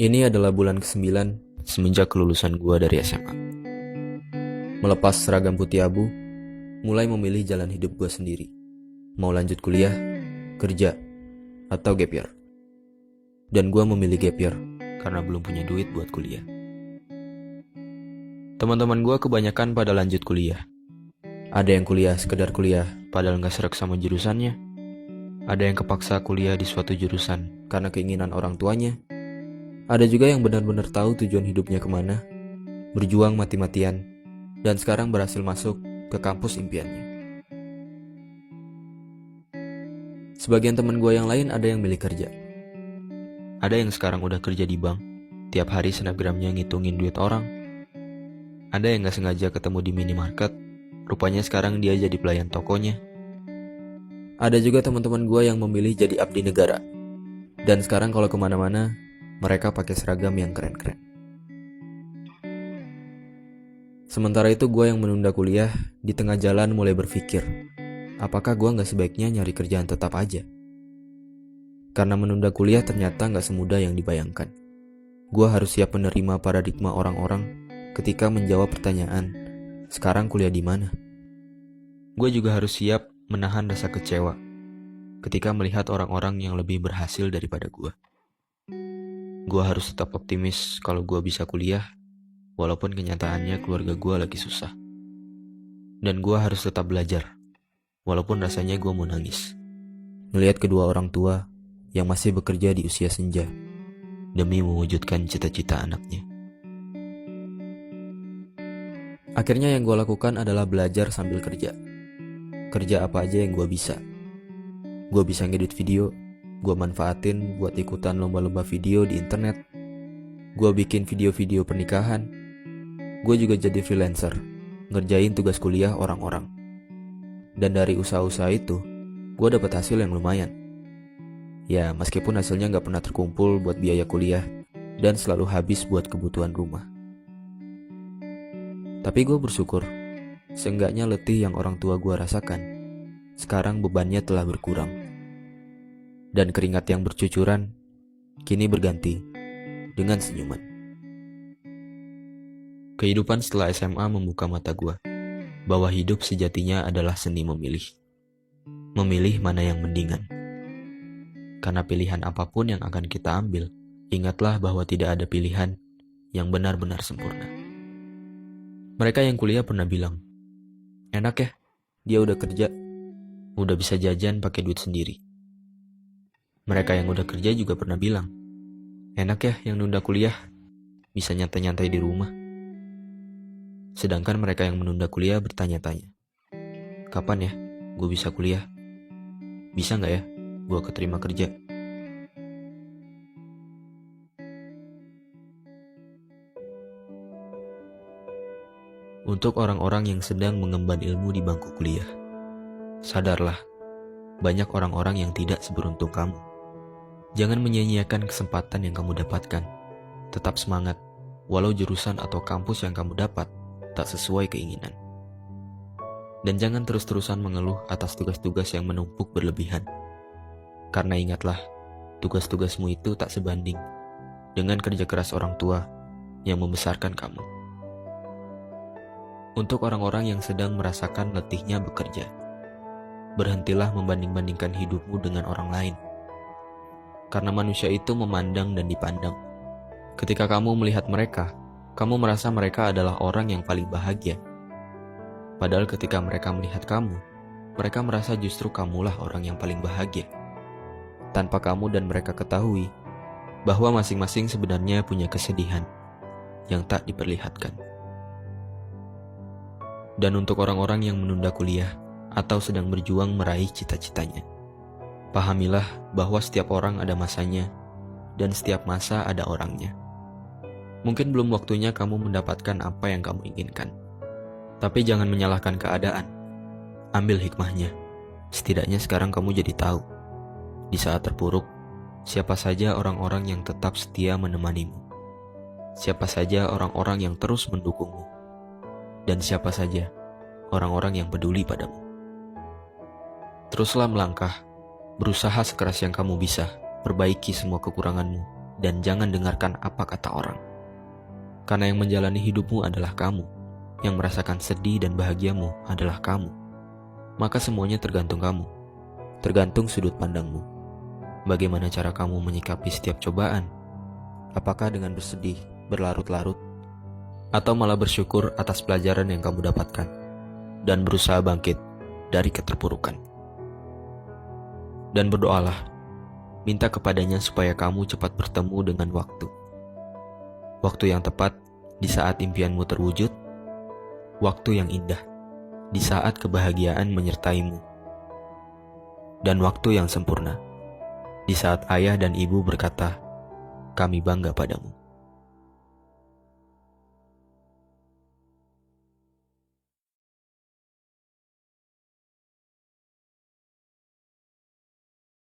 Ini adalah bulan ke-9 semenjak kelulusan gua dari SMA. Melepas seragam putih abu, mulai memilih jalan hidup gua sendiri. Mau lanjut kuliah, kerja, atau gap year. Dan gua memilih gap year karena belum punya duit buat kuliah. Teman-teman gua kebanyakan pada lanjut kuliah. Ada yang kuliah sekedar kuliah padahal gak serak sama jurusannya. Ada yang kepaksa kuliah di suatu jurusan karena keinginan orang tuanya. Ada juga yang benar-benar tahu tujuan hidupnya kemana, berjuang mati-matian, dan sekarang berhasil masuk ke kampus impiannya. Sebagian teman gue yang lain ada yang milih kerja. Ada yang sekarang udah kerja di bank, tiap hari snapgramnya ngitungin duit orang. Ada yang gak sengaja ketemu di minimarket, rupanya sekarang dia jadi pelayan tokonya. Ada juga teman-teman gue yang memilih jadi abdi negara, dan sekarang kalau kemana-mana, mereka pakai seragam yang keren-keren. Sementara itu gue yang menunda kuliah, di tengah jalan mulai berpikir, apakah gue gak sebaiknya nyari kerjaan tetap aja? Karena menunda kuliah ternyata gak semudah yang dibayangkan. Gue harus siap menerima paradigma orang-orang ketika menjawab pertanyaan, sekarang kuliah di mana? Gue juga harus siap menahan rasa kecewa ketika melihat orang-orang yang lebih berhasil daripada gue. Gue harus tetap optimis kalau gue bisa kuliah, walaupun kenyataannya keluarga gue lagi susah. Dan gue harus tetap belajar, walaupun rasanya gue mau nangis. Melihat kedua orang tua yang masih bekerja di usia senja, demi mewujudkan cita-cita anaknya. Akhirnya yang gue lakukan adalah belajar sambil kerja. Kerja apa aja yang gue bisa. Gue bisa ngedit video, gue manfaatin buat ikutan lomba-lomba video di internet. Gue bikin video-video pernikahan. Gue juga jadi freelancer, ngerjain tugas kuliah orang-orang. Dan dari usaha-usaha itu, gue dapet hasil yang lumayan. Ya, meskipun hasilnya gak pernah terkumpul buat biaya kuliah dan selalu habis buat kebutuhan rumah. Tapi gue bersyukur, seenggaknya letih yang orang tua gue rasakan, sekarang bebannya telah berkurang. Dan keringat yang bercucuran kini berganti dengan senyuman. Kehidupan setelah SMA membuka mata gue bahwa hidup sejatinya adalah seni memilih. Memilih mana yang mendingan. Karena pilihan apapun yang akan kita ambil, ingatlah bahwa tidak ada pilihan yang benar-benar sempurna. Mereka yang kuliah pernah bilang, enak ya, dia udah kerja, udah bisa jajan pakai duit sendiri. Mereka yang udah kerja juga pernah bilang, enak ya yang nunda kuliah, bisa nyantai-nyantai di rumah. Sedangkan mereka yang menunda kuliah bertanya-tanya, kapan ya gue bisa kuliah? Bisa gak ya gue keterima kerja? Untuk orang-orang yang sedang mengemban ilmu di bangku kuliah, sadarlah, banyak orang-orang yang tidak seberuntung kamu. Jangan menyia-nyiakan kesempatan yang kamu dapatkan. Tetap semangat, walau jurusan atau kampus yang kamu dapat tak sesuai keinginan. Dan jangan terus-terusan mengeluh atas tugas-tugas yang menumpuk berlebihan. Karena ingatlah, tugas-tugasmu itu tak sebanding dengan kerja keras orang tua yang membesarkan kamu. Untuk orang-orang yang sedang merasakan letihnya bekerja, berhentilah membanding-bandingkan hidupmu dengan orang lain. Karena manusia itu memandang dan dipandang. Ketika kamu melihat mereka, kamu merasa mereka adalah orang yang paling bahagia. Padahal ketika mereka melihat kamu, mereka merasa justru kamulah orang yang paling bahagia. Tanpa kamu dan mereka ketahui bahwa masing-masing sebenarnya punya kesedihan yang tak diperlihatkan. Dan untuk orang-orang yang menunda kuliah atau sedang berjuang meraih cita-citanya, pahamilah bahwa setiap orang ada masanya dan setiap masa ada orangnya. Mungkin belum waktunya kamu mendapatkan apa yang kamu inginkan. Tapi jangan menyalahkan keadaan. Ambil hikmahnya. Setidaknya sekarang kamu jadi tahu. Di saat terpuruk, siapa saja orang-orang yang tetap setia menemanimu. Siapa saja orang-orang yang terus mendukungmu. Dan siapa saja orang-orang yang peduli padamu. Teruslah melangkah, berusaha sekeras yang kamu bisa, perbaiki semua kekuranganmu, dan jangan dengarkan apa kata orang. Karena yang menjalani hidupmu adalah kamu, yang merasakan sedih dan bahagiamu adalah kamu. Maka semuanya tergantung kamu, tergantung sudut pandangmu. Bagaimana cara kamu menyikapi setiap cobaan? Apakah dengan bersedih, berlarut-larut, atau malah bersyukur atas pelajaran yang kamu dapatkan, dan berusaha bangkit dari keterpurukan? Dan berdoalah, minta kepadanya supaya kamu cepat bertemu dengan waktu. Waktu yang tepat di saat impianmu terwujud, waktu yang indah di saat kebahagiaan menyertaimu, dan waktu yang sempurna di saat ayah dan ibu berkata, "Kami bangga padamu."